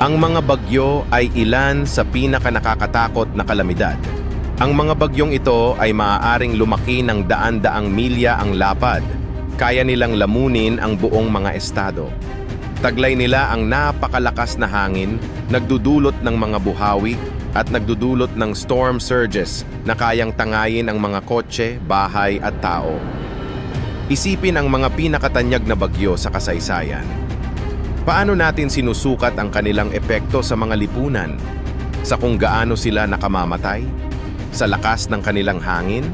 Ang mga bagyo ay ilan sa pinakanakakatakot na kalamidad. Ang mga bagyong ito ay maaaring lumaki ng daan-daang milya ang lapad. Kaya nilang lamunin ang buong mga estado. Taglay nila ang napakalakas na hangin, nagdudulot ng mga buhawi at nagdudulot ng storm surges na kayang tangayin ang mga kotse, bahay at tao. Isipin ang mga pinakatanyag na bagyo sa kasaysayan. Paano natin sinusukat ang kanilang epekto sa mga lipunan? Sa kung gaano sila nakamamatay? Sa lakas ng kanilang hangin?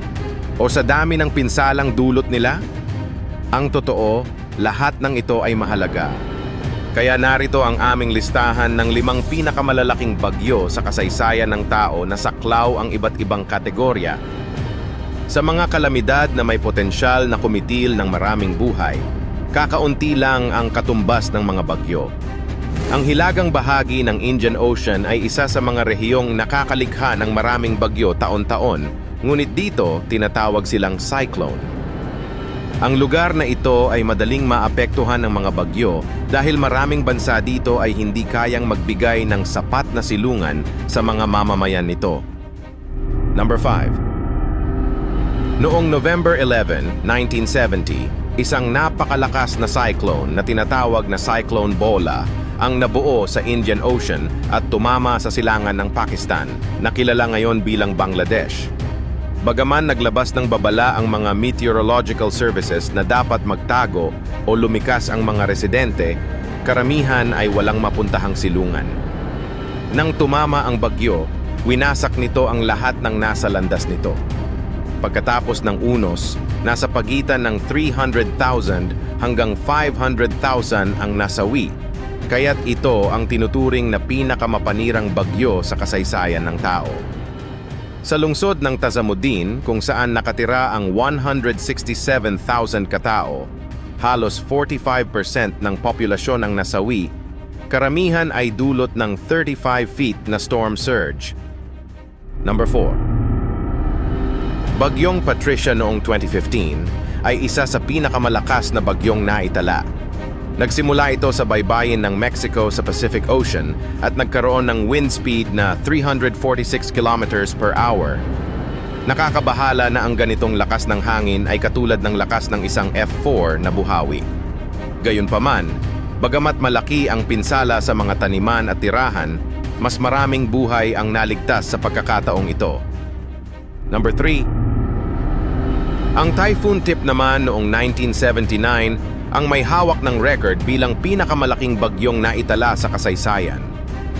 O sa dami ng pinsalang dulot nila? Ang totoo, lahat ng ito ay mahalaga. Kaya narito ang aming listahan ng 5 pinakamalalaking bagyo sa kasaysayan ng tao na saklaw ang iba't ibang kategorya. Sa mga kalamidad na may potensyal na kumitil ng maraming buhay, kakaunti lang ang katumbas ng mga bagyo. Ang hilagang bahagi ng Indian Ocean ay isa sa mga rehiyong nakakalikha ng maraming bagyo taon-taon, ngunit dito tinatawag silang cyclone. Ang lugar na ito ay madaling maapektuhan ng mga bagyo dahil maraming bansa dito ay hindi kayang magbigay ng sapat na silungan sa mga mamamayan nito. Number 5. Noong November 11, 1970, isang napakalakas na cyclone na tinatawag na Cyclone Bola ang nabuo sa Indian Ocean at tumama sa silangan ng Pakistan, na kilala ngayon bilang Bangladesh. Bagaman naglabas ng babala ang mga meteorological services na dapat magtago o lumikas ang mga residente, karamihan ay walang mapuntahang silungan. Nang tumama ang bagyo, winasak nito ang lahat ng nasa landas nito. Pagkatapos ng unos, nasa pagitan ng 300,000 hanggang 500,000 ang nasawi, kaya't ito ang tinuturing na pinakamapanirang bagyo sa kasaysayan ng tao. Sa lungsod ng Tazamuddin, kung saan nakatira ang 167,000 katao, halos 45% ng populasyon ang nasawi, karamihan ay dulot ng 35 feet na storm surge. Number 4. Bagyong Patricia noong 2015 ay isa sa pinakamalakas na bagyong naitala. Nagsimula ito sa baybayin ng Mexico sa Pacific Ocean at nagkaroon ng wind speed na 346 kilometers per hour. Nakakabahala na ang ganitong lakas ng hangin ay katulad ng lakas ng isang F4 na buhawi. Gayunpaman, bagamat malaki ang pinsala sa mga taniman at tirahan, mas maraming buhay ang naligtas sa pagkakataong ito. Number 3. Ang Typhoon Tip naman noong 1979 ang may hawak ng record bilang pinakamalaking bagyong naitala sa kasaysayan.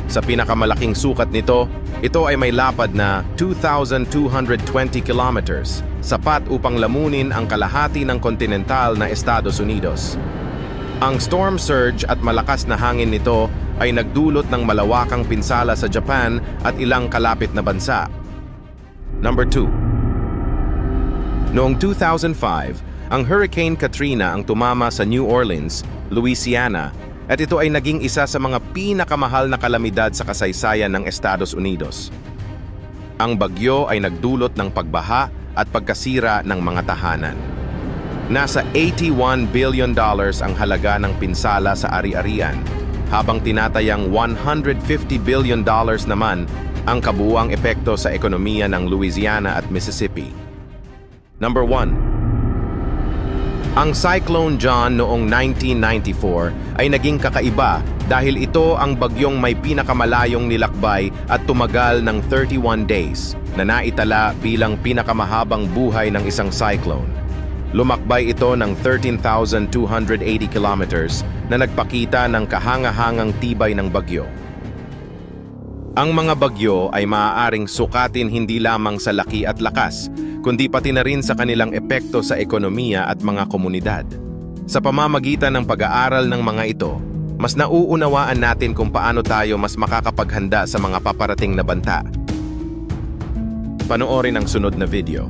Sa pinakamalaking sukat nito, ito ay may lapad na 2,220 kilometers, sapat upang lamunin ang kalahati ng kontinental na Estados Unidos. Ang storm surge at malakas na hangin nito ay nagdulot ng malawakang pinsala sa Japan at ilang kalapit na bansa. Number 2. Noong 2005, ang Hurricane Katrina ang tumama sa New Orleans, Louisiana, at ito ay naging isa sa mga pinakamahal na kalamidad sa kasaysayan ng Estados Unidos. Ang bagyo ay nagdulot ng pagbaha at pagkasira ng mga tahanan. Nasa $81 billion ang halaga ng pinsala sa ari-arian, habang tinatayang $150 billion naman ang kabuuang epekto sa ekonomiya ng Louisiana at Mississippi. Number 1. Ang Cyclone John noong 1994 ay naging kakaiba dahil ito ang bagyong may pinakamalayong nilakbay at tumagal ng 31 days na naitala bilang pinakamahabang buhay ng isang cyclone. Lumakbay ito ng 13,280 kilometers na nagpakita ng kahanga-hangang tibay ng bagyo. Ang mga bagyo ay maaaring sukatin hindi lamang sa laki at lakas, kundi pati na rin sa kanilang epekto sa ekonomiya at mga komunidad. Sa pamamagitan ng pag-aaral ng mga ito, mas nauunawaan natin kung paano tayo mas makakapaghanda sa mga paparating na banta. Panoorin ang sunod na video.